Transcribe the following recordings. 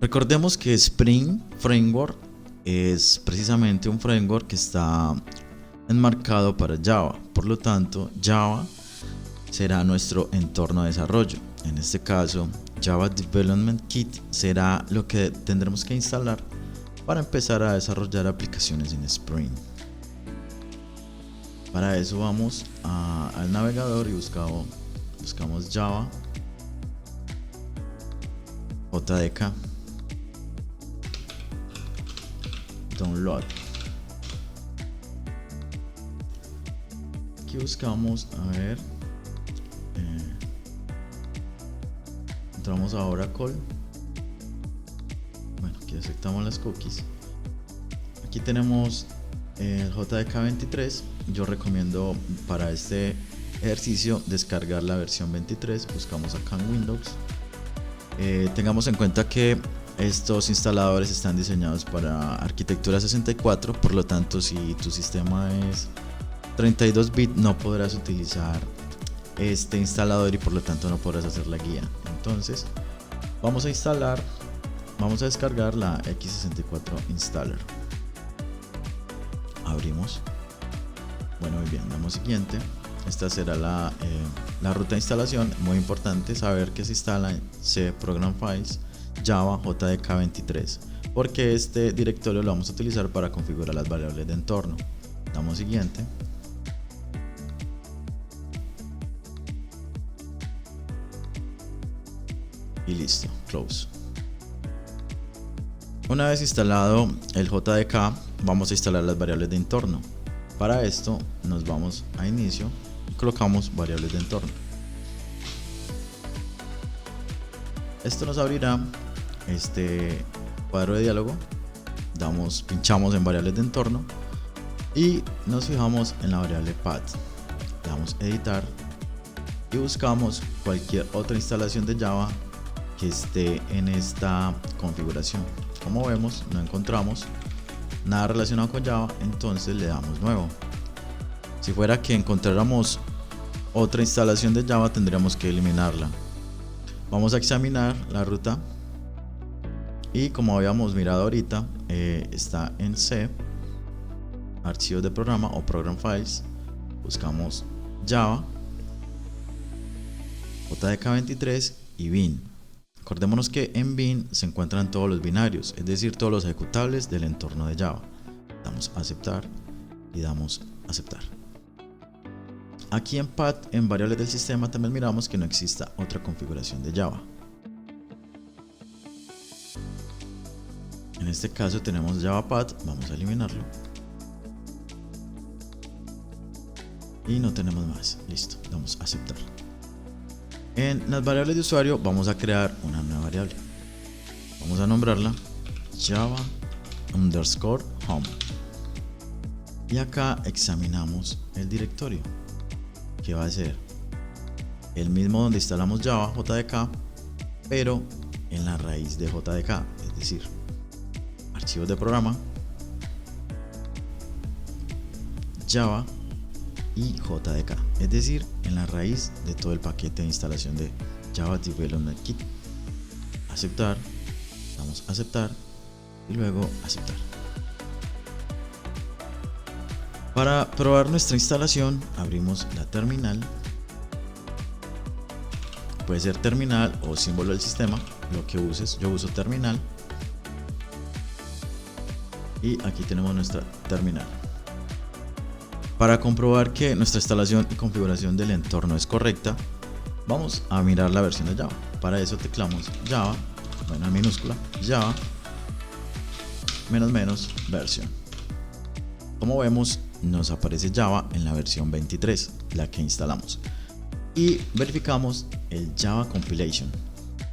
Recordemos que Spring Framework es precisamente un framework que está enmarcado para Java. Por lo tanto, Java será nuestro entorno de desarrollo. En este caso, Java Development Kit será lo que tendremos que instalar para empezar a desarrollar aplicaciones en Spring. Para eso vamos al navegador y buscamos Java JDK Download. Aquí buscamos, entramos a Oracle. Bueno, aquí aceptamos las cookies. Aquí tenemos el JDK23. Yo recomiendo para este ejercicio descargar la versión 23. Buscamos acá en Windows. Tengamos en cuenta que estos instaladores están diseñados para arquitectura 64, por lo tanto si tu sistema es 32 bits no podrás utilizar este instalador y por lo tanto no podrás hacer la guía. Entonces vamos a descargar la x64 installer. Abrimos. Bueno, muy bien, damos siguiente. Esta será la ruta de instalación. Muy importante saber que se instala en C Program Files Java JDK23, porque este directorio lo vamos a utilizar para configurar las variables de entorno. Damos siguiente. Y listo, close. Una vez instalado el JDK, vamos a instalar las variables de entorno. Para esto nos vamos a inicio y colocamos variables de entorno. Esto nos abrirá este cuadro de diálogo. Pinchamos en variables de entorno y nos fijamos en la variable path. Damos editar y buscamos cualquier otra instalación de Java que esté en esta configuración. Como vemos, no encontramos nada relacionado con Java, entonces le damos nuevo. Si fuera que encontráramos otra instalación de Java, tendríamos que eliminarla. Vamos a examinar la ruta y como habíamos mirado ahorita, está en C, archivos de programa o program files. Buscamos Java JDK23 y bin. Acordémonos que en bin se encuentran todos los binarios, es decir, todos los ejecutables del entorno de Java. Damos a aceptar y damos a aceptar. Aquí en path, en variables del sistema, también miramos que no exista otra configuración de Java. En este caso tenemos Java path, vamos a eliminarlo. Y no tenemos más, listo, damos a aceptar. En las variables de usuario vamos a crear una nueva variable. Vamos a nombrarla Java _home. Y acá examinamos el directorio, que va a ser el mismo donde instalamos Java JDK, pero en la raíz de JDK, es decir, archivos de programa, Java y JDK, es decir, en la raíz de todo el paquete de instalación de Java Development Kit. Aceptar, damos a aceptar y luego aceptar. Para probar nuestra instalación, abrimos la terminal. Puede ser terminal o símbolo del sistema, lo que uses. Yo uso terminal. Y aquí tenemos nuestra terminal. Para comprobar que nuestra instalación y configuración del entorno es correcta, vamos a mirar la versión de Java. Para eso teclamos Java, bueno, en minúscula, Java -- versión. Como vemos, nos aparece Java en la versión 23, la que instalamos. Y verificamos el Java Compilation,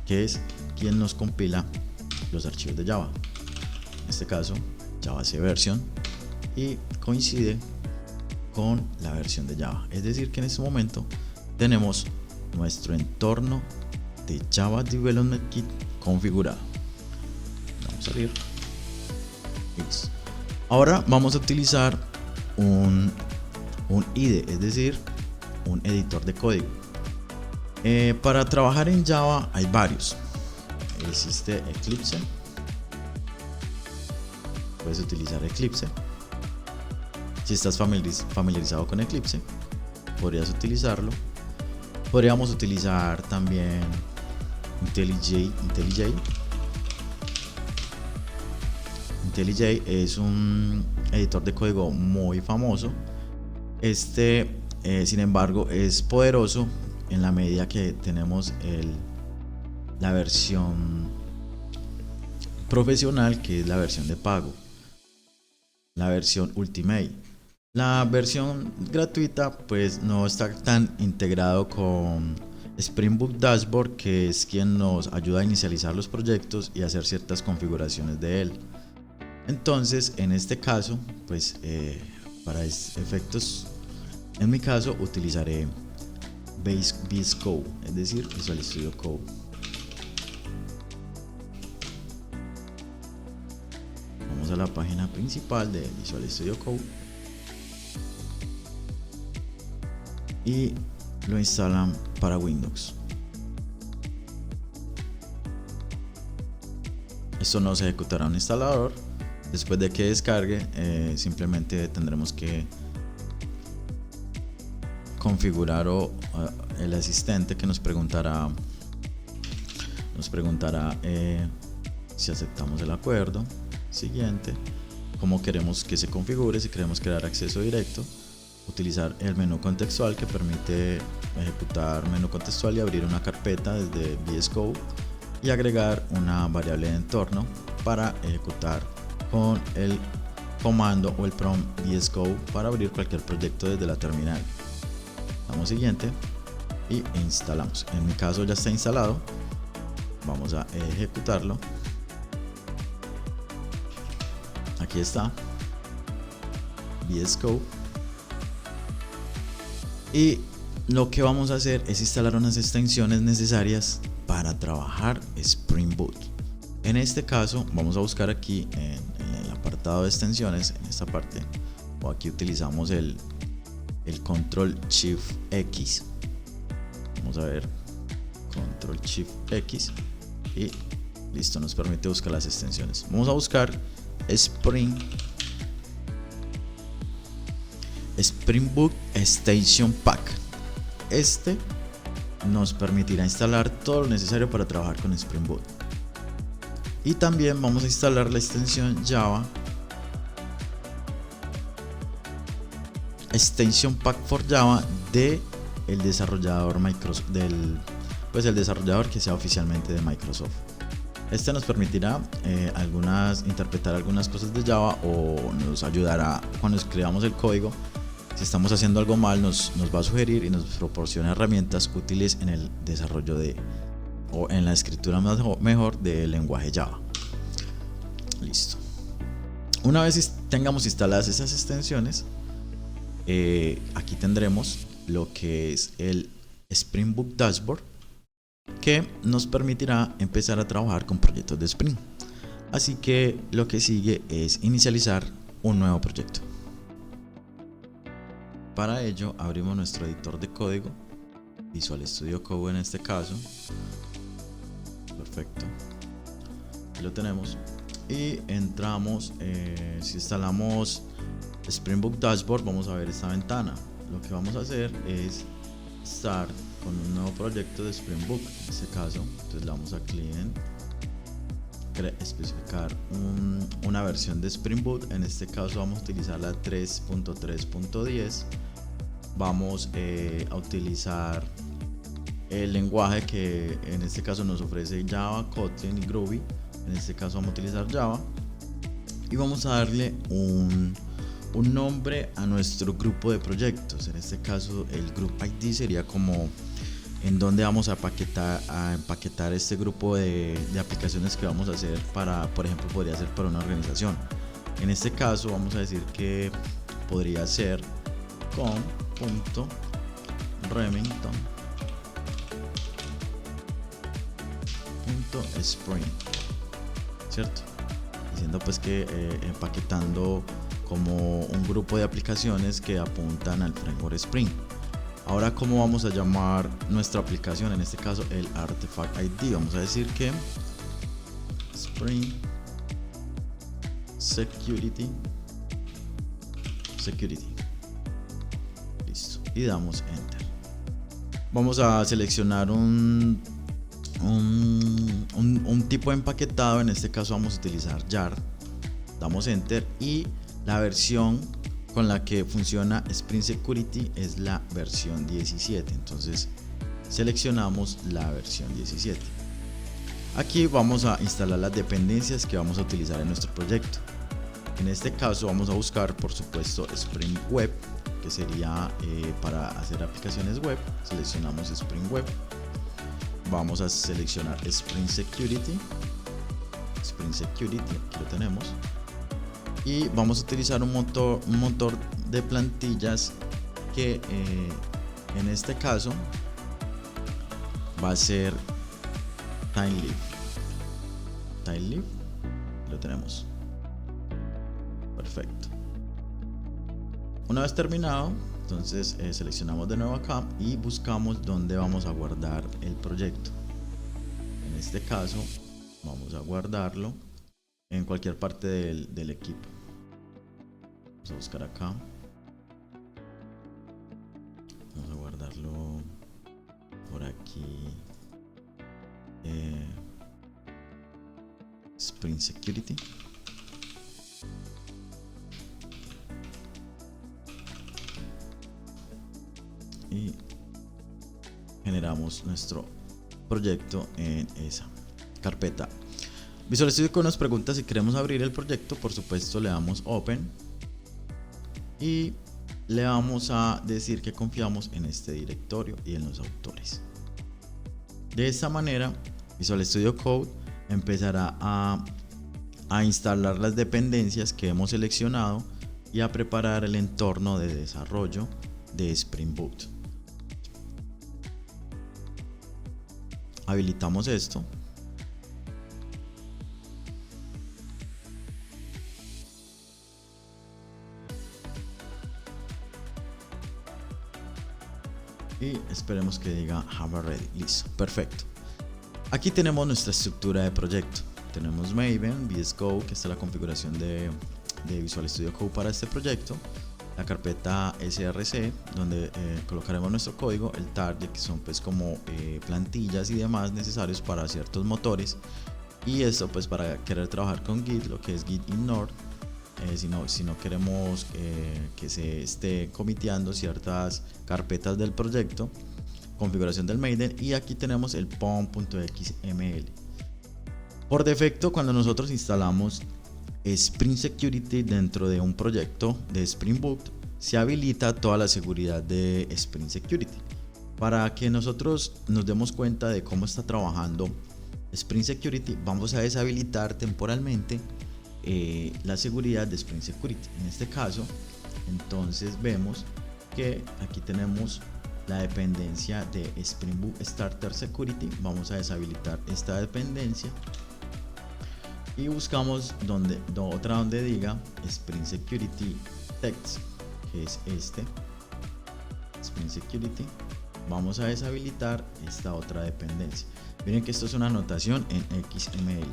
que es quien nos compila los archivos de Java. En este caso, Java C version, y coincide con la versión de Java. Es decir, que en este momento tenemos nuestro entorno de Java Development Kit configurado. Vamos a abrir. Ahora vamos a utilizar un IDE, es decir, un editor de código. Para trabajar en Java hay varios. Existe Eclipse, puedes utilizar Eclipse. Si estás familiarizado con Eclipse, podrías utilizarlo. Podríamos utilizar también IntelliJ. IntelliJ es un editor de código muy famoso. Sin embargo, es poderoso en la medida que tenemos la versión profesional, que es la versión de pago, la versión Ultimate. La versión gratuita pues no está tan integrado con Spring Boot Dashboard, que es quien nos ayuda a inicializar los proyectos y hacer ciertas configuraciones de él. Entonces, en este caso, pues para efectos, en mi caso utilizaré VS Code, es decir, Visual Studio Code. Vamos a la página principal de Visual Studio Code y lo instalan para Windows. Esto no se ejecutará en un instalador. Después de que descargue, simplemente tendremos que configurar el asistente, que nos preguntará si aceptamos el acuerdo. Siguiente, cómo queremos que se configure, si queremos crear acceso directo, utilizar el menú contextual, que permite ejecutar menú contextual y abrir una carpeta desde VS Code, y agregar una variable de entorno para ejecutar con el comando o el prompt VS Code para abrir cualquier proyecto desde la terminal. Damos siguiente y instalamos. En mi caso ya está instalado. Vamos a ejecutarlo. Aquí está VS Code, y lo que vamos a hacer es instalar unas extensiones necesarias para trabajar Spring Boot. En este caso vamos a buscar aquí en el apartado de extensiones, en esta parte, o aquí utilizamos el Control Shift X. Vamos a ver Control Shift X y listo, nos permite buscar las extensiones. Vamos a buscar Spring Boot Extension Pack. Este nos permitirá instalar todo lo necesario para trabajar con Spring Boot. Y también vamos a instalar la extensión Java Extension Pack for Java de el desarrollador Microsoft, el desarrollador que sea oficialmente de Microsoft. Este nos permitirá interpretar algunas cosas de Java, o nos ayudará cuando escribamos el código. Si estamos haciendo algo mal, nos va a sugerir y nos proporciona herramientas útiles en el desarrollo o en la escritura mejor del lenguaje Java. Listo. Una vez tengamos instaladas esas extensiones, aquí tendremos lo que es el Spring Boot Dashboard, que nos permitirá empezar a trabajar con proyectos de Spring. Así que lo que sigue es inicializar un nuevo proyecto. Para ello abrimos nuestro editor de código, Visual Studio Code en este caso. Perfecto, aquí lo tenemos, y entramos. Si instalamos Spring Boot Dashboard, vamos a ver esta ventana. Lo que vamos a hacer es estar con un nuevo proyecto de Spring Boot en este caso. Entonces le damos a Client, especificar una versión de Spring Boot. En este caso vamos a utilizar la 3.3.10. Vamos a utilizar el lenguaje que en este caso nos ofrece Java, Kotlin y Groovy. En este caso vamos a utilizar Java, y vamos a darle un nombre a nuestro grupo de proyectos. En este caso el Group ID sería como en donde vamos a empaquetar este grupo de aplicaciones que vamos a hacer para, por ejemplo, podría ser para una organización. En este caso vamos a decir que podría ser com.remington.spring, ¿cierto? Diciendo pues que empaquetando como un grupo de aplicaciones que apuntan al framework Spring. Ahora, ¿cómo vamos a llamar nuestra aplicación? En este caso el Artifact ID. Vamos a decir que Spring security, listo, y damos enter. Vamos a seleccionar un tipo de empaquetado. En este caso vamos a utilizar jar, damos enter, y la versión con la que funciona Spring Security es la versión 17. Entonces seleccionamos la versión 17. Aquí vamos a instalar las dependencias que vamos a utilizar en nuestro proyecto. En este caso vamos a buscar, por supuesto, Spring Web, que sería para hacer aplicaciones web. Seleccionamos Spring Web. Vamos a seleccionar Spring Security. Aquí lo tenemos. Y vamos a utilizar un motor de plantillas que en este caso va a ser TimeLive. Lo tenemos. Perfecto. Una vez terminado, entonces seleccionamos de nuevo acá y buscamos dónde vamos a guardar el proyecto. En este caso vamos a guardarlo en cualquier parte del equipo. Vamos a buscar acá. Vamos a guardarlo por aquí. Spring Security. Y generamos nuestro proyecto en esa carpeta. Visual Studio Code nos pregunta si queremos abrir el proyecto. Por supuesto, le damos Open y le vamos a decir que confiamos en este directorio y en los autores. De esta manera, Visual Studio Code empezará a instalar las dependencias que hemos seleccionado y a preparar el entorno de desarrollo de Spring Boot. Habilitamos esto. Y esperemos que diga Java Ready. Listo, perfecto. Aquí tenemos nuestra estructura de proyecto. Tenemos Maven, VS Code, que está la configuración de Visual Studio Code para este proyecto. La carpeta src, donde colocaremos nuestro código. El target, que son pues como plantillas y demás necesarios para ciertos motores. Y esto pues para querer trabajar con Git, lo que es Git ignore. Si no queremos que se esté comiteando ciertas carpetas del proyecto. Configuración del Maven, y aquí tenemos el pom.xml. Por defecto, cuando nosotros instalamos Spring Security dentro de un proyecto de Spring Boot, se habilita toda la seguridad de Spring Security. Para que nosotros nos demos cuenta de cómo está trabajando Spring Security, vamos a deshabilitar temporalmente la seguridad de Spring Security. En este caso, entonces vemos que aquí tenemos la dependencia de Spring Boot Starter Security. Vamos a deshabilitar esta dependencia y buscamos otra donde diga Spring Security Text, que es este Spring Security. Vamos a deshabilitar esta otra dependencia. Miren que esto es una anotación en XML.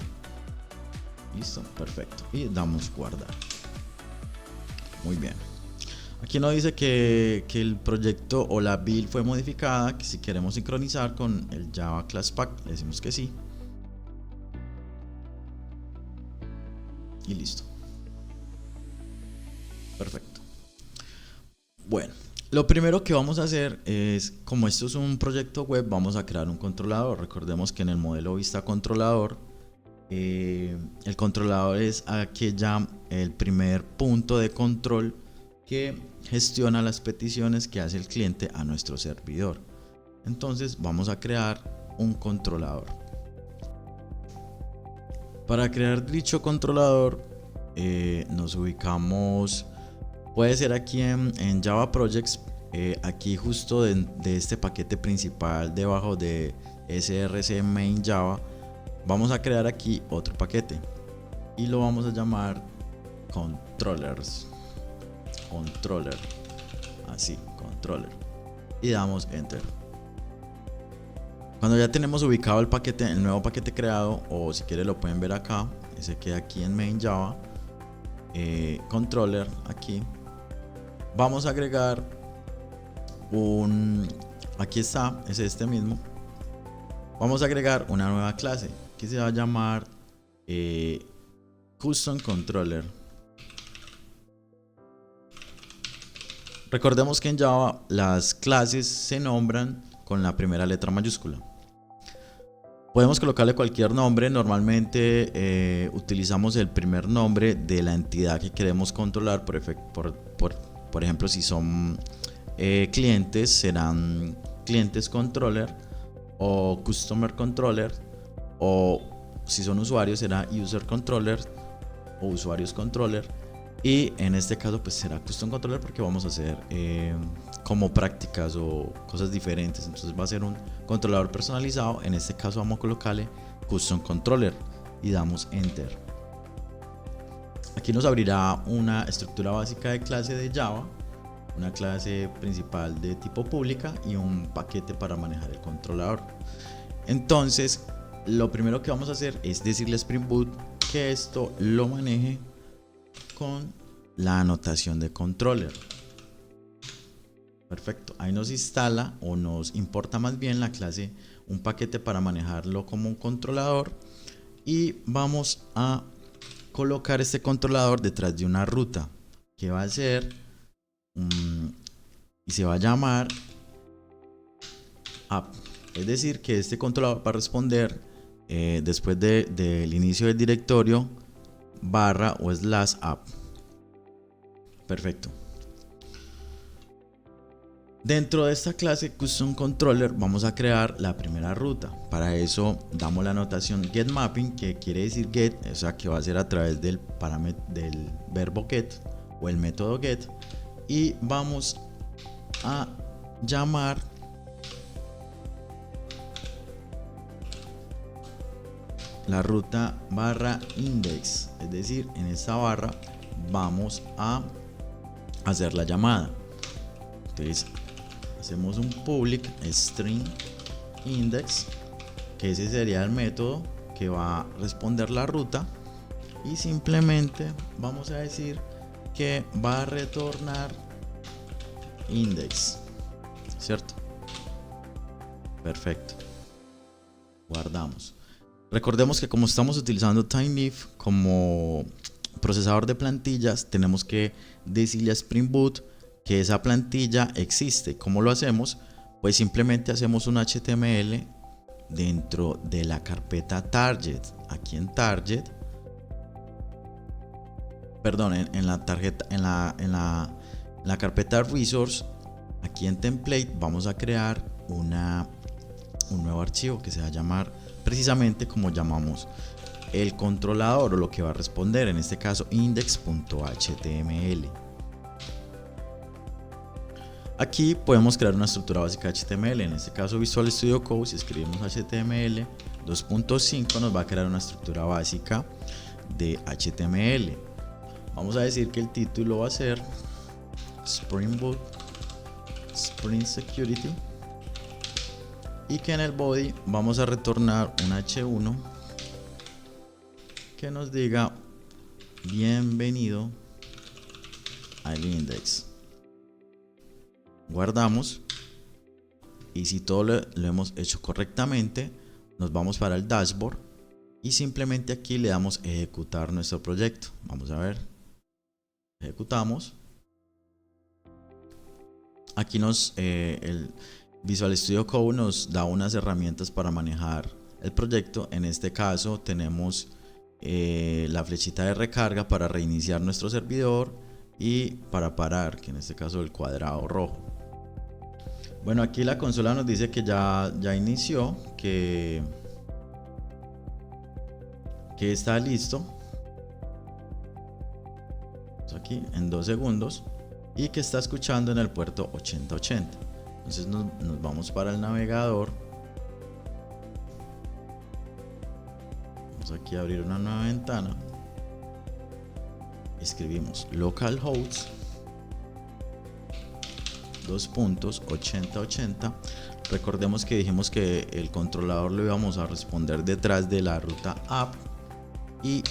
Listo, perfecto, y damos guardar. Muy bien. Aquí nos dice que el proyecto o la build fue modificada, que si queremos sincronizar con el Java Class Pack, le decimos que sí. Y listo. Perfecto. Bueno, lo primero que vamos a hacer es, como esto es un proyecto web, vamos a crear un controlador. Recordemos que en el modelo vista controlador, el controlador es el primer punto de control que gestiona las peticiones que hace el cliente a nuestro servidor. Entonces vamos a crear un controlador. Para crear dicho controlador nos ubicamos, puede ser aquí en Java Projects, aquí justo de este paquete principal debajo de src main Java. Vamos a crear aquí otro paquete y lo vamos a llamar controllers. Controller, así, controller, y damos enter. Cuando ya tenemos ubicado el nuevo paquete creado, o si quieren lo pueden ver acá, ese queda aquí en main Java, controller aquí, vamos a agregar aquí está, es este mismo. Vamos a agregar una nueva clase que se va a llamar Custom Controller. Recordemos que en Java las clases se nombran con la primera letra mayúscula. Podemos colocarle cualquier nombre. Normalmente utilizamos el primer nombre de la entidad que queremos controlar. Por ejemplo, si son clientes, serán clientes controller o customer controller, o si son usuarios será user controller o usuarios controller, y en este caso pues será custom controller porque vamos a hacer como prácticas o cosas diferentes. Entonces va a ser un controlador personalizado. En este caso vamos a colocarle custom controller y damos enter. Aquí nos abrirá una estructura básica de clase de Java, una clase principal de tipo pública y un paquete para manejar el controlador. Entonces lo primero que vamos a hacer es decirle a Spring Boot que esto lo maneje con la anotación de controller. Perfecto, ahí nos instala o nos importa más bien la clase, un paquete para manejarlo como un controlador, y vamos a colocar este controlador detrás de una ruta que va a ser y se va a llamar app. Es decir, que este controlador va a responder después del inicio del directorio barra o slash app. Perfecto. Dentro de esta clase Custom Controller vamos a crear la primera ruta. Para eso damos la anotación getMapping, que quiere decir get, o sea que va a ser a través del verbo get o el método get, y vamos a llamar la ruta barra index. Es decir, en esta barra vamos a hacer la llamada. Entonces hacemos un public string index, que ese sería el método que va a responder la ruta, y simplemente vamos a decir que va a retornar index, ¿cierto? Perfecto. Guardamos. Recordemos que como estamos utilizando Tinyleaf como procesador de plantillas, tenemos que decirle a Spring Boot que esa plantilla existe. ¿Cómo lo hacemos? Pues simplemente hacemos un HTML dentro de la carpeta target. Aquí en target, perdón, en la tarjeta, en la carpeta resource, aquí en template vamos a crear un nuevo archivo que se va a llamar precisamente como llamamos el controlador, o lo que va a responder, en este caso index.html. Aquí podemos crear una estructura básica de HTML, en este caso Visual Studio Code. Si escribimos HTML 2.5 nos va a crear una estructura básica de HTML. Vamos a decir que el título va a ser Spring Boot Spring Security, y que en el body vamos a retornar un H1 que nos diga bienvenido al index. Guardamos, y si todo lo hemos hecho correctamente, nos vamos para el dashboard y simplemente aquí le damos ejecutar nuestro proyecto. Vamos a ver, ejecutamos. Aquí el Visual Studio Code nos da unas herramientas para manejar el proyecto. En este caso tenemos la flechita de recarga para reiniciar nuestro servidor y para parar, que en este caso el cuadrado rojo. Bueno, aquí la consola nos dice que ya inició, que está listo aquí en 2 segundos, y que está escuchando en el puerto 8080. Entonces nos vamos para el navegador. Vamos aquí a abrir una nueva ventana. Escribimos localhost 2.8080. Recordemos que dijimos que el controlador lo íbamos a responder detrás de la ruta app, y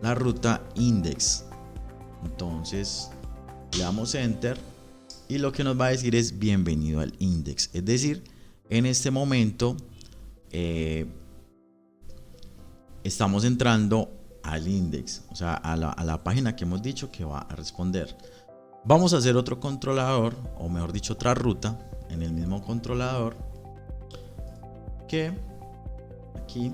la ruta index. Entonces le damos enter y lo que nos va a decir es bienvenido al index. Es decir, en este momento estamos entrando al index, o sea, a la página que hemos dicho que va a responder. Vamos a hacer otro controlador, o mejor dicho, otra ruta en el mismo controlador que aquí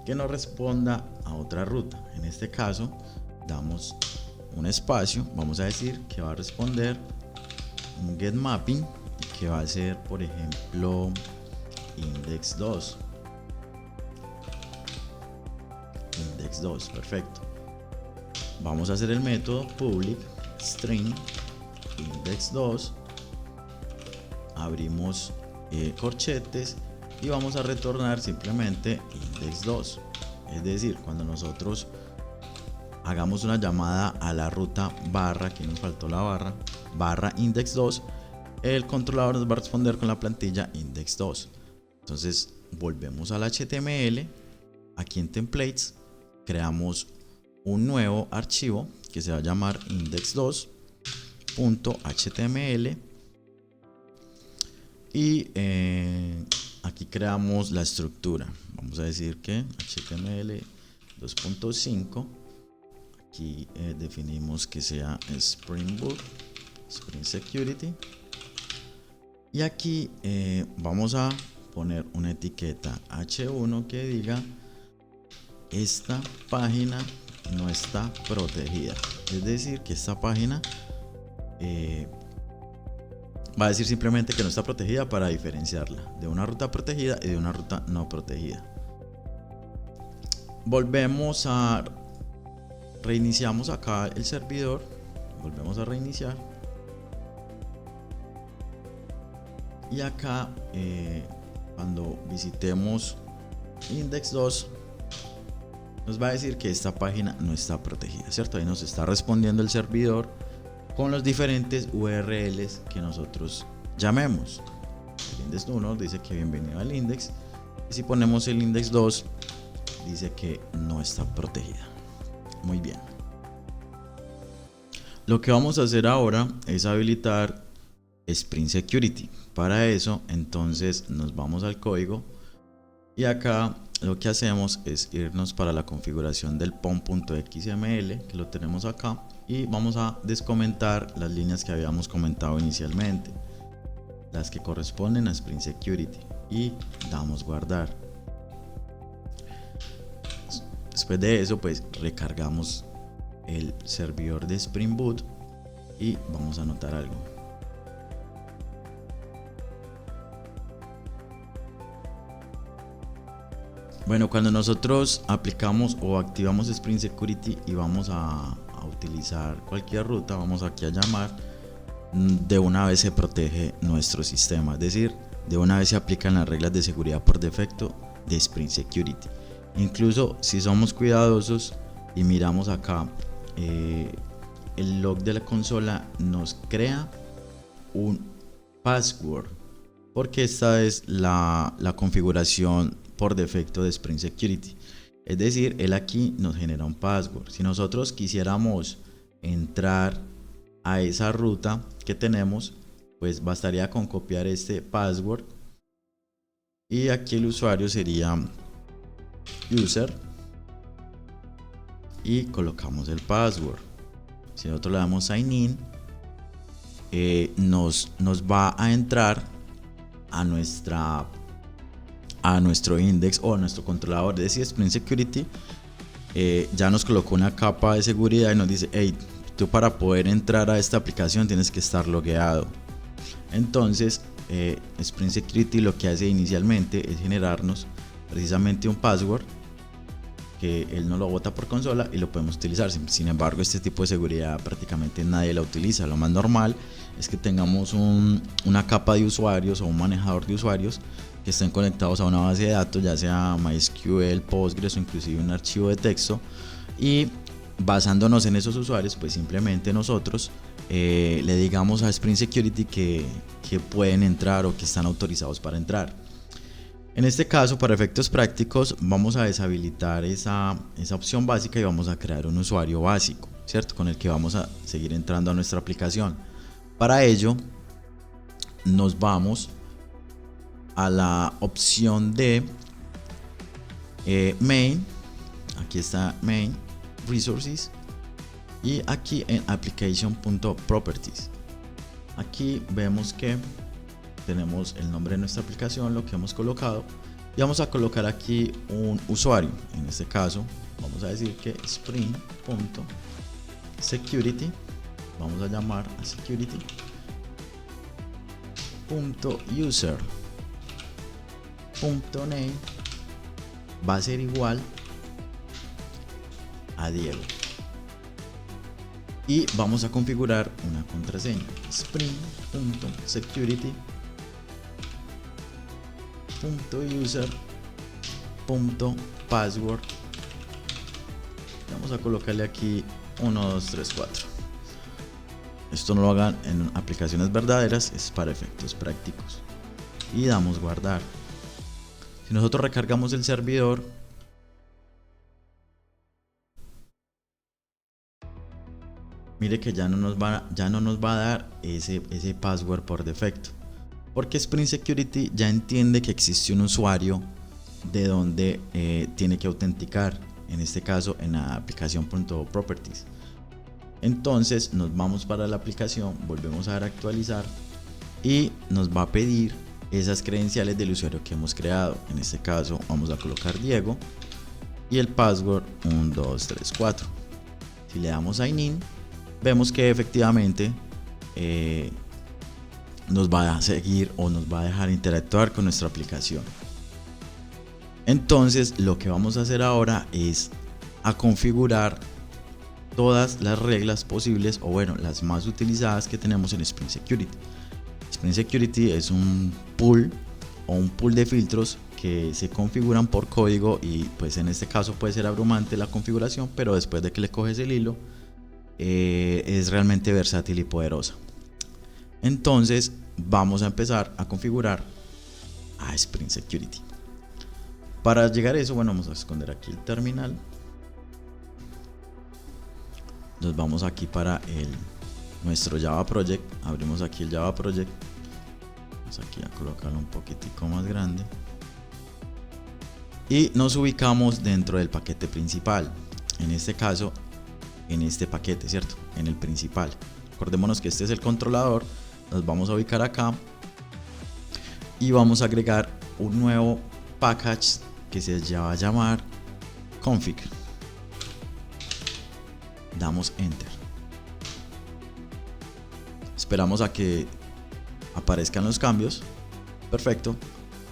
que nos responda a otra ruta. En este caso damos un espacio, vamos a decir que va a responder un get mapping que va a ser, por ejemplo, index 2. Index 2, perfecto. Vamos a hacer el método public string index 2, abrimos corchetes y vamos a retornar simplemente index 2. Es decir, cuando nosotros hagamos una llamada a la ruta barra, que nos faltó la barra index 2, el controlador nos va a responder con la plantilla index 2. Entonces volvemos al HTML, aquí en templates creamos un nuevo archivo que se va a llamar index2.html y aquí creamos la estructura. Vamos a decir que HTML 2.5. Aquí definimos que sea Spring Boot, Spring Security. Y aquí vamos a poner una etiqueta H1 que diga: esta página no está protegida. Es decir, que esta página va a decir simplemente que no está protegida para diferenciarla de una ruta protegida y de una ruta no protegida. Volvemos a reiniciamos acá el servidor, volvemos a reiniciar y acá cuando visitemos index 2 nos va a decir que esta página no está protegida, ¿cierto? Ahí nos está respondiendo el servidor con los diferentes URLs que nosotros llamemos. El index 1 dice que bienvenido al index, y si ponemos el index 2 dice que no está protegida. Muy bien. Lo que vamos a hacer ahora es habilitar Spring Security. Para eso, entonces nos vamos al código y acá lo que hacemos es irnos para la configuración del pom.xml, que lo tenemos acá, y vamos a descomentar las líneas que habíamos comentado inicialmente, las que corresponden a Spring Security, y damos guardar. Después de eso, pues recargamos el servidor de Spring Boot y vamos a anotar algo. Bueno, cuando nosotros aplicamos o activamos Spring Security y vamos a utilizar cualquier ruta, vamos aquí a llamar, de una vez se protege nuestro sistema, es decir, de una vez se aplican las reglas de seguridad por defecto de Spring Security. Incluso si somos cuidadosos y miramos acá, el log de la consola nos crea un password, porque esta es la configuración por defecto de Spring Security. Es decir, él aquí nos genera un password. Si nosotros quisiéramos entrar a esa ruta que tenemos, pues bastaría con copiar este password y aquí el usuario sería user y colocamos el password. Si nosotros le damos sign in, nos va a entrar a nuestro index o a nuestro controlador. Es decir, Spring Security ya nos colocó una capa de seguridad y nos dice: hey, tú para poder entrar a esta aplicación tienes que estar logueado. Entonces Spring Security lo que hace inicialmente es generarnos precisamente un password que él no lo bota por consola y lo podemos utilizar. Sin embargo, este tipo de seguridad prácticamente nadie la utiliza. Lo más normal es que tengamos una capa de usuarios o un manejador de usuarios que estén conectados a una base de datos, ya sea MySQL, Postgres o inclusive un archivo de texto, y basándonos en esos usuarios, pues simplemente nosotros le digamos a Spring Security que pueden entrar o que están autorizados para entrar. En este caso, para efectos prácticos, vamos a deshabilitar esa opción básica y vamos a crear un usuario básico, ¿cierto? Con el que vamos a seguir entrando a nuestra aplicación. Para ello, nos vamos a la opción de main. Aquí está main resources y aquí en application.properties. Aquí vemos que tenemos el nombre de nuestra aplicación, lo que hemos colocado, y vamos a colocar aquí un usuario. En este caso vamos a decir que spring.security, vamos a llamar a security.user.name va a ser igual a Diego, y vamos a configurar una contraseña spring.security.user.password. Vamos a colocarle aquí 1, 2, 3, 4. Esto no lo hagan en aplicaciones verdaderas, es para efectos prácticos. Y damos guardar. Si nosotros recargamos el servidor, mire que ya no nos va a dar ese password por defecto, porque Spring Security ya entiende que existe un usuario de donde tiene que autenticar, en este caso en la aplicación.properties. Entonces nos vamos para la aplicación, volvemos a dar a actualizar y nos va a pedir esas credenciales del usuario que hemos creado. En este caso vamos a colocar Diego y el password 1, 2, 3, 4. Si le damos sign in, vemos que efectivamente nos va a seguir o nos va a dejar interactuar con nuestra aplicación. Entonces lo que vamos a hacer ahora es a configurar todas las reglas posibles, o bueno, las más utilizadas que tenemos en Spring Security. Spring Security es un pool de filtros que se configuran por código, y pues en este caso puede ser abrumante la configuración, pero después de que le coges el hilo es realmente versátil y poderosa. Entonces vamos a empezar a configurar a Spring Security. Para llegar a eso, bueno, vamos a esconder aquí el terminal. Nos vamos aquí para nuestro Java Project. Abrimos aquí el Java Project. Vamos aquí a colocarlo un poquitico más grande. Y nos ubicamos dentro del paquete principal. En este caso, en este paquete, ¿cierto? En el principal. Acordémonos que este es el controlador. Nos vamos a ubicar acá. Y vamos a agregar un nuevo package que se va a llamar config. Damos enter. Esperamos a que aparezcan los cambios. Perfecto.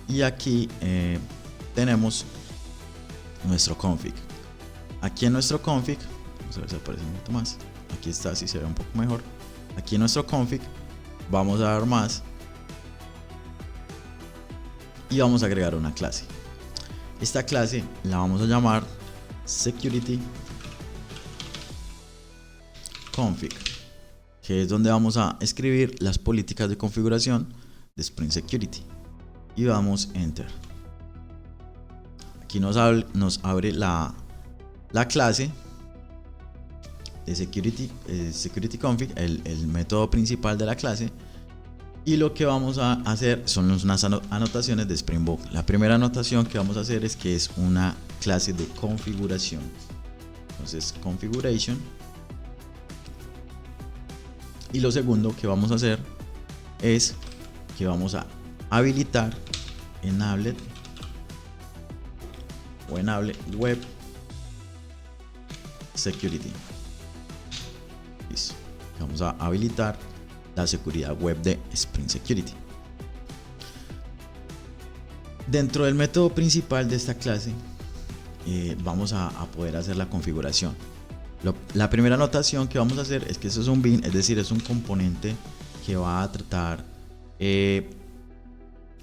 Y aquí tenemos nuestro config. Aquí en nuestro config, vamos a ver si aparece un poquito más. Aquí está, si se ve un poco mejor. Aquí en nuestro config vamos a dar más y vamos a agregar una clase. Esta clase la vamos a llamar security config, que es donde vamos a escribir las políticas de configuración de Spring Security, y damos enter. Aquí nos abre la clase de security config, el método principal de la clase, y lo que vamos a hacer son unas anotaciones de Spring Boot. La primera anotación que vamos a hacer es que es una clase de configuración. Entonces configuration. Y lo segundo que vamos a hacer es que vamos a habilitar enable web security. Listo. Vamos a habilitar la seguridad web de Spring Security. Dentro del método principal de esta clase vamos a poder hacer la configuración. La primera anotación que vamos a hacer es que eso es un bin, es decir, es un componente que va a tratar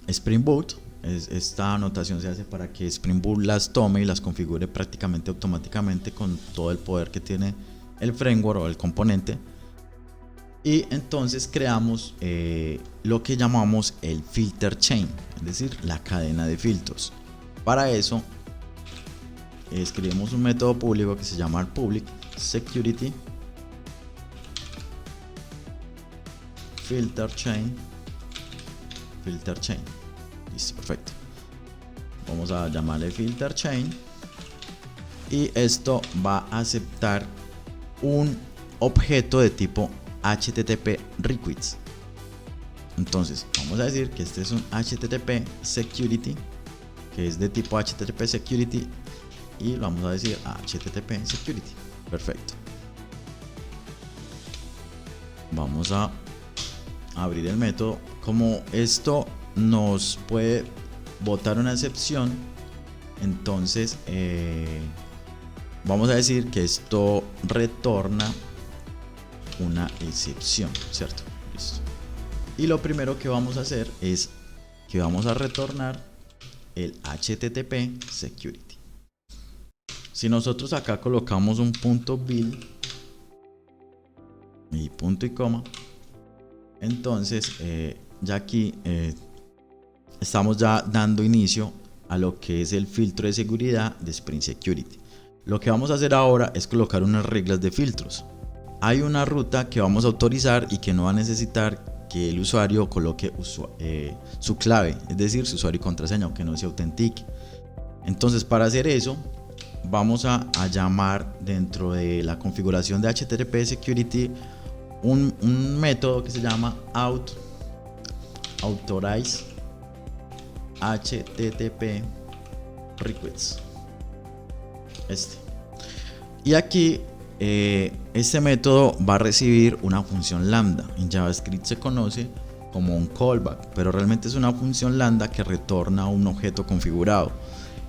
Spring Boot. Esta anotación se hace para que Spring Boot las tome y las configure prácticamente automáticamente con todo el poder que tiene el framework o el componente. Y entonces creamos lo que llamamos el filter chain, es decir, la cadena de filtros. Para eso escribimos un método público que se llama public security filter chain. Listo, perfecto. Vamos a llamarle filter chain y esto va a aceptar un objeto de tipo HTTP requests. Entonces vamos a decir que este es un HTTP security, que es de tipo HTTP security, y lo vamos a decir HTTP security. Perfecto. Vamos a abrir el método. Como esto nos puede botar una excepción, entonces vamos a decir que esto retorna una excepción, ¿cierto? Listo. Y lo primero que vamos a hacer es que vamos a retornar el HTTP security. Si nosotros acá colocamos un punto .bil y punto y coma, entonces ya aquí estamos ya dando inicio a lo que es el filtro de seguridad de Spring Security. Lo que vamos a hacer ahora es colocar unas reglas de filtros. Hay una ruta que vamos a autorizar y que no va a necesitar que el usuario coloque su clave, es decir, su usuario y contraseña, aunque no se autentique. Entonces, para hacer eso, vamos a llamar dentro de la configuración de HTTP Security un método que se llama authorize HTTP requests. Y aquí este método va a recibir una función lambda. En JavaScript se conoce como un callback, pero realmente es una función lambda que retorna un objeto configurado.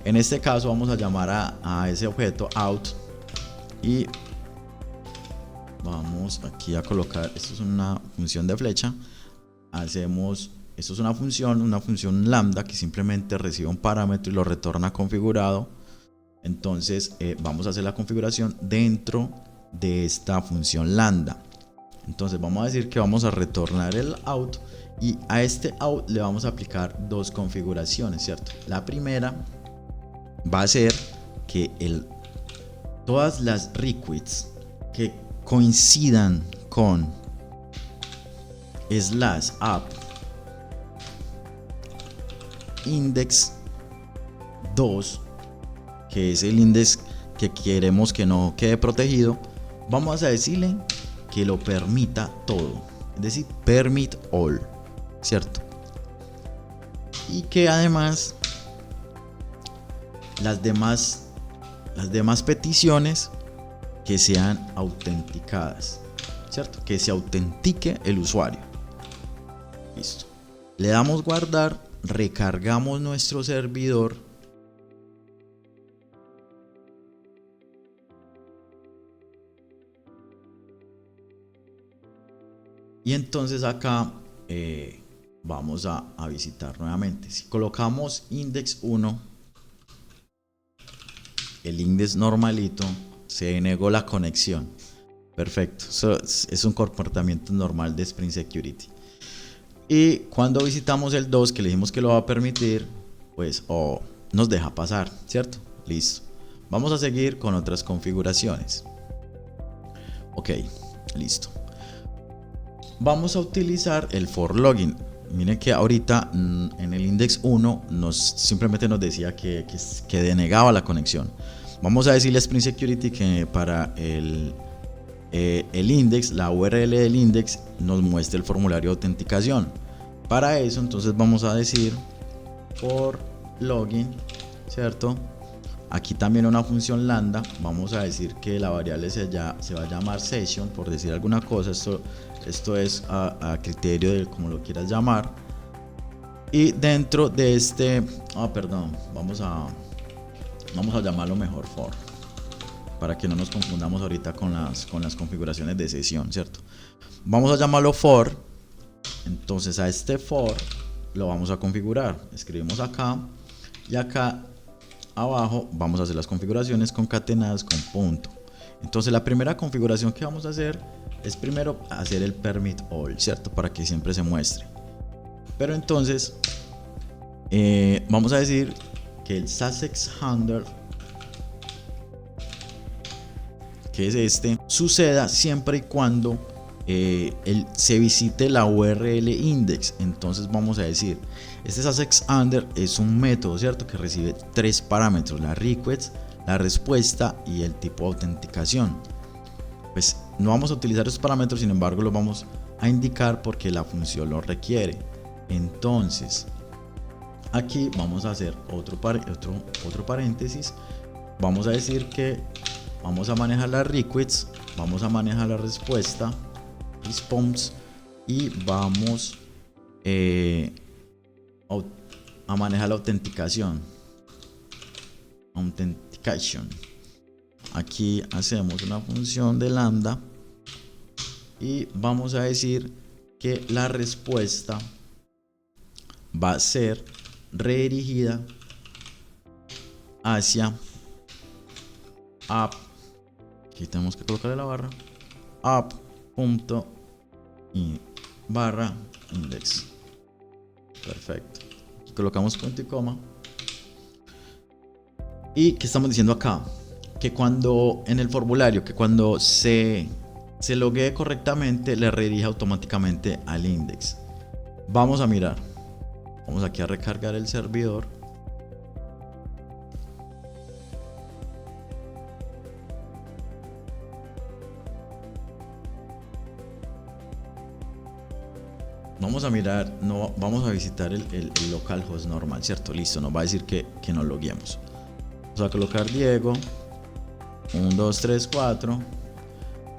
En este caso vamos a llamar a ese objeto out y vamos aquí a colocar, esto es una función de flecha, esto es una función lambda que simplemente recibe un parámetro y lo retorna configurado. Entonces vamos a hacer la configuración dentro de esta función lambda. Entonces vamos a decir que vamos a retornar el out y a este out le vamos a aplicar dos configuraciones, ¿cierto? La primera va a ser que todas las requests que coincidan con /app index 2, que es el index que queremos que no quede protegido, vamos a decirle que lo permita todo, es decir, permit all, ¿cierto? Y que además las demás peticiones que sean autenticadas, ¿cierto? Que se autentique el usuario. Listo. Le damos guardar, recargamos nuestro servidor y entonces acá vamos a visitar nuevamente. Si colocamos index 1, el index normalito, se denegó la conexión. Perfecto, eso es un comportamiento normal de Spring Security. Y cuando visitamos el 2, que le dijimos que lo va a permitir, pues nos deja pasar, ¿cierto? Listo. Vamos a seguir con otras configuraciones. Ok, listo. Vamos a utilizar el for login. Miren que ahorita en el index 1 simplemente nos decía que denegaba la conexión. Vamos a decirle a Spring Security que para el index, la URL del index, nos muestre el formulario de autenticación. Para eso entonces vamos a decir for login, ¿cierto? Aquí también una función lambda. Vamos a decir que la variable se va a llamar session, por decir alguna cosa. Esto es a criterio de cómo lo quieras llamar. Y dentro de este vamos a llamarlo mejor for, para que no nos confundamos ahorita con las configuraciones de sesión, ¿cierto? Vamos a llamarlo for. Entonces a este for lo vamos a configurar. Escribimos acá y acá abajo vamos a hacer las configuraciones concatenadas con punto. Entonces la primera configuración que vamos a hacer es primero hacer el permit all, ¿cierto? Para que siempre se muestre. Pero entonces vamos a decir que el Sussex handler, que es este, suceda siempre y cuando se visite la URL index. Entonces vamos a decir, este Sussex handler es un método, ¿cierto? Que recibe 3 parámetros: la request, la respuesta y el tipo de autenticación. Pues no vamos a utilizar esos parámetros, sin embargo los vamos a indicar porque la función lo requiere. Entonces aquí vamos a hacer otro paréntesis. Vamos a decir que vamos a manejar la request, vamos a manejar la respuesta, response, y vamos a manejar la authentication. Aquí hacemos una función de lambda y vamos a decir que la respuesta va a ser redirigida hacia app. Aquí tenemos que colocarle la barra app.index. Perfecto. Aquí colocamos punto y coma. ¿Y qué estamos diciendo acá? Que cuando en el formulario, que cuando se loguee correctamente, le redirige automáticamente al index. Vamos a mirar. Vamos aquí a recargar el servidor. Vamos a mirar, no, vamos a visitar el localhost normal, ¿cierto? Listo, nos va a decir que nos logueemos. Vamos a colocar Diego 1, 2, 3, 4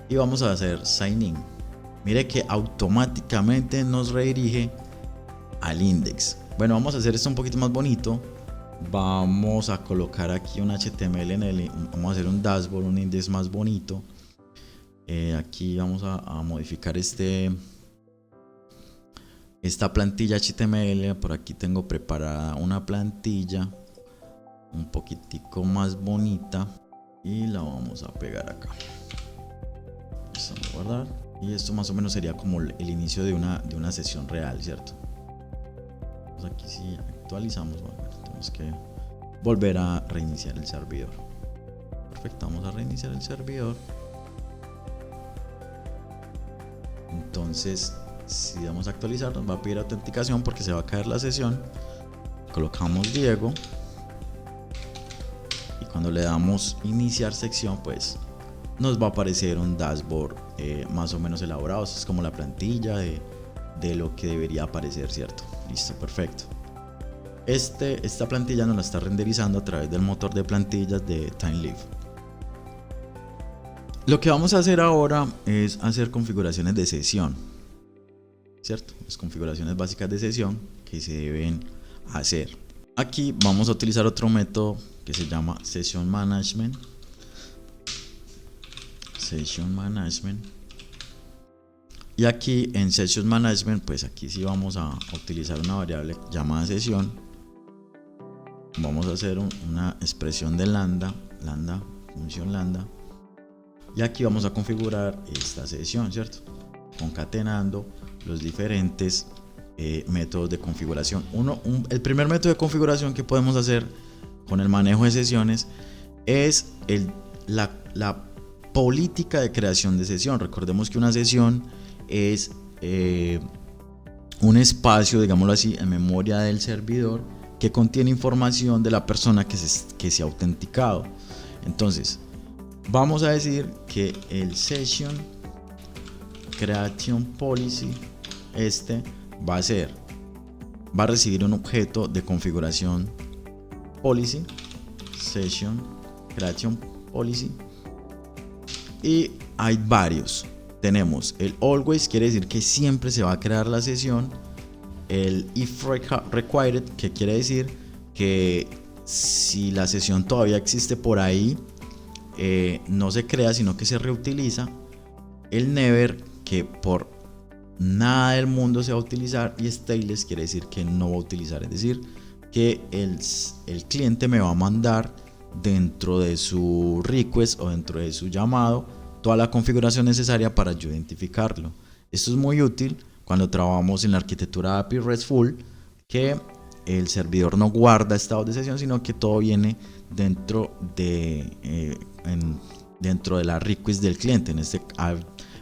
y vamos a hacer sign in. Mire que automáticamente nos redirige al index. Bueno, vamos a hacer esto un poquito más bonito. Vamos a colocar aquí un HTML vamos a hacer un dashboard, un index más bonito. Aquí vamos a modificar esta plantilla HTML. Por aquí tengo preparada una plantilla un poquitico más bonita y la vamos a pegar acá. Vamos a guardar. Y esto más o menos sería como el inicio de una sesión real, ¿cierto? Entonces aquí si actualizamos, bueno, tenemos que volver a reiniciar el servidor. Perfecto, vamos a reiniciar el servidor. Entonces si damos a actualizar, nos va a pedir autenticación porque se va a caer la sesión. Colocamos Diego y cuando le damos iniciar sección, pues nos va a aparecer un dashboard más o menos elaborado. Esto es como la plantilla de lo que debería aparecer, ¿cierto? Listo, perfecto. Esta plantilla nos la está renderizando a través del motor de plantillas de TimeLive. Lo que vamos a hacer ahora es hacer configuraciones de sesión, ¿cierto? Las configuraciones básicas de sesión que se deben hacer. Aquí vamos a utilizar otro método que se llama Session Management. Y aquí en Session Management, pues aquí sí vamos a utilizar una variable llamada sesión. Vamos a hacer una expresión de lambda, función lambda. Y aquí vamos a configurar esta sesión, ¿cierto? Concatenando los diferentes métodos de configuración. El primer método de configuración que podemos hacer con el manejo de sesiones es la política de creación de sesión. Recordemos que una sesión es un espacio, digámoslo así, en memoria del servidor que contiene información de la persona que se ha autenticado. Entonces vamos a decir que el Session Creation Policy va a recibir un objeto de configuración policy, Session Creation Policy, y hay varios. Tenemos el always, quiere decir que siempre se va a crear la sesión. El if required, que quiere decir que si la sesión todavía existe por ahí, no se crea sino que se reutiliza. El never, que por nada del mundo se va a utilizar. Y stateless quiere decir que no va a utilizar, es decir que el cliente me va a mandar dentro de su request o dentro de su llamado toda la configuración necesaria para yo identificarlo. Esto es muy útil cuando trabajamos en la arquitectura API RESTful, que el servidor no guarda estados de sesión, sino que todo viene dentro de la request del cliente.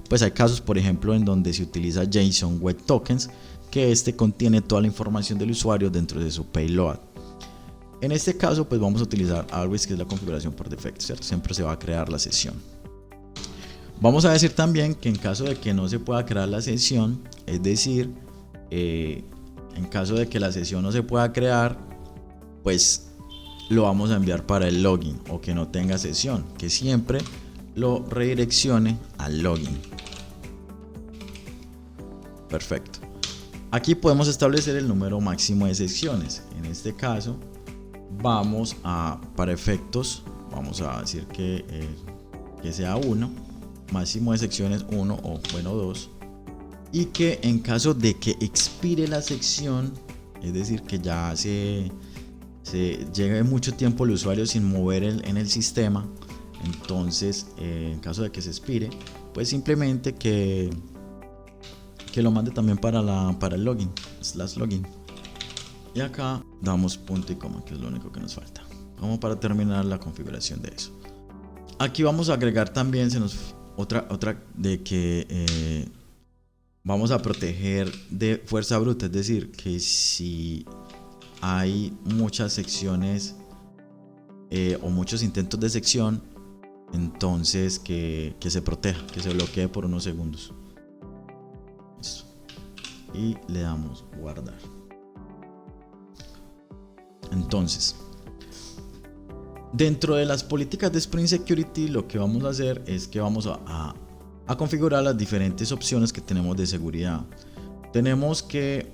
Pues hay casos, por ejemplo, en donde se utiliza JSON Web Tokens, que contiene toda la información del usuario dentro de su payload. En este caso, pues vamos a utilizar Always, que es la configuración por defecto, ¿cierto? Siempre se va a crear la sesión. Vamos a decir también que en caso de que no se pueda crear la sesión, es decir, en caso de que la sesión no se pueda crear, pues lo vamos a enviar para el login, o que no tenga sesión, que siempre lo redireccione al login. Perfecto. Aquí podemos establecer el número máximo de secciones. En este caso, para efectos, vamos a decir que sea 1, máximo de secciones 1 o bueno 2, y que en caso de que expire la sección, es decir, que ya se llegue mucho tiempo el usuario sin mover en el sistema, entonces en caso de que se expire, pues simplemente que lo mande también para el login, /login. Y acá damos punto y coma, que es lo único que nos falta, como para terminar la configuración de eso. Aquí vamos a agregar también otra de que vamos a proteger de fuerza bruta, es decir, que si hay muchas secciones o muchos intentos de sección, entonces que se proteja, que se bloquee por unos segundos. Listo. Y le damos guardar. Entonces, dentro de las políticas de Spring Security, lo que vamos a hacer es que vamos a configurar las diferentes opciones que tenemos de seguridad. Tenemos que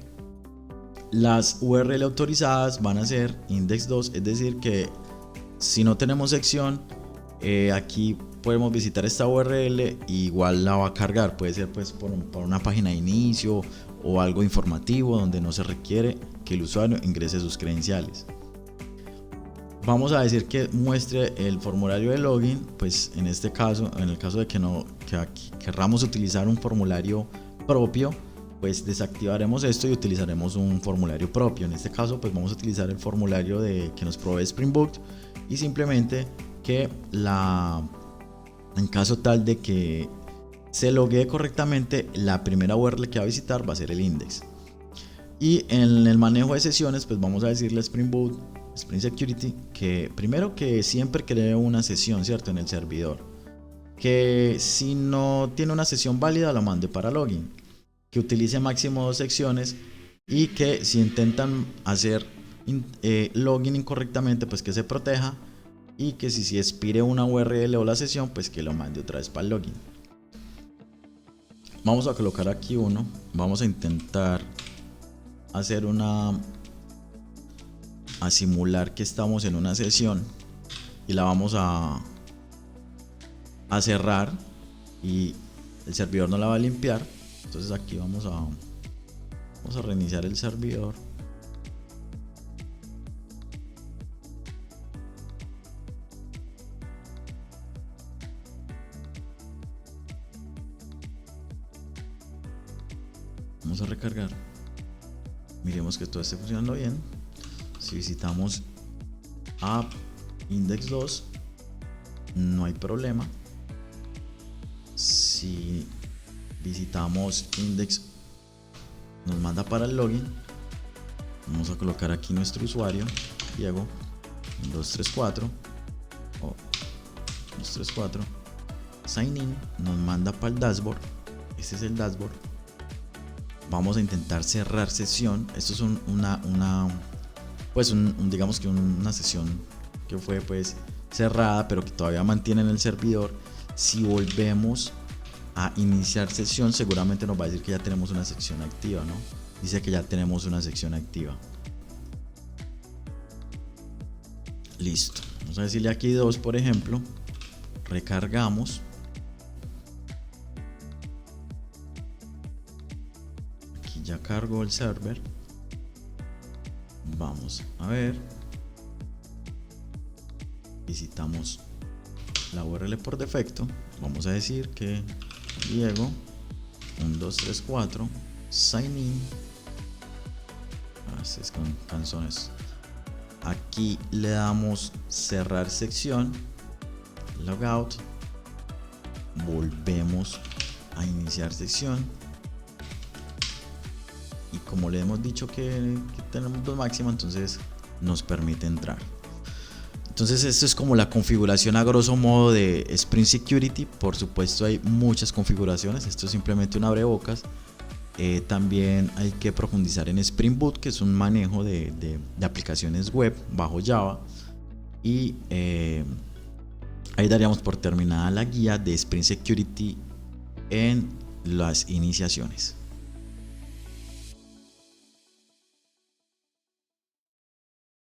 las URL autorizadas van a ser index 2, es decir, que si no tenemos sección, aquí podemos visitar esta URL y igual la va a cargar. Puede ser pues por una página de inicio o algo informativo donde no se requiere que el usuario ingrese sus credenciales. Vamos a decir que muestre el formulario de login, pues en este caso, en el caso de que querramos utilizar un formulario propio, pues desactivaremos esto y utilizaremos un formulario propio. En este caso, pues vamos a utilizar el formulario que nos provee Spring Boot, y simplemente que en caso tal de que se loguee correctamente, la primera URL que va a visitar va a ser el index. Y en el manejo de sesiones, pues vamos a decirle a Spring Boot, Spring Security, que primero que siempre cree una sesión, ¿cierto?, en el servidor, que si no tiene una sesión válida la mande para login, que utilice máximo 2 secciones, y que si intentan hacer login incorrectamente, pues que se proteja, y que si expire una URL o la sesión, pues que lo mande otra vez para el login. Vamos a colocar aquí uno, vamos a intentar hacer a simular que estamos en una sesión y la vamos a cerrar y el servidor no la va a limpiar. Entonces aquí vamos a reiniciar el servidor. Vamos a recargar. Miremos que todo esté funcionando bien. Si visitamos app index 2, no hay problema. Si visitamos index, nos manda para el login. Vamos a colocar aquí nuestro usuario, Diego 234 o 234. Sign in, nos manda para el dashboard. Este es el dashboard. Vamos a intentar cerrar sesión. Esto es digamos que una sesión que fue pues cerrada, pero que todavía mantiene en el servidor. Si volvemos a iniciar sesión, seguramente nos va a decir que ya tenemos una sección activa, ¿no? Dice que ya tenemos una sección activa. Listo. Vamos a decirle aquí 2, por ejemplo. Recargamos. Aquí ya cargó el server. Vamos a ver. Visitamos la URL por defecto. Vamos a decir que Diego 1234 sign in. Así es con canciones. Aquí le damos cerrar sección, logout, volvemos a iniciar sección y como le hemos dicho que tenemos 2 máxima, entonces nos permite entrar. Entonces esto es como la configuración a grosso modo de Spring Security. Por supuesto hay muchas configuraciones, esto es simplemente un abrebocas. También hay que profundizar en Spring Boot, que es un manejo de aplicaciones web bajo Java. Y ahí daríamos por terminada la guía de Spring Security en las iniciaciones.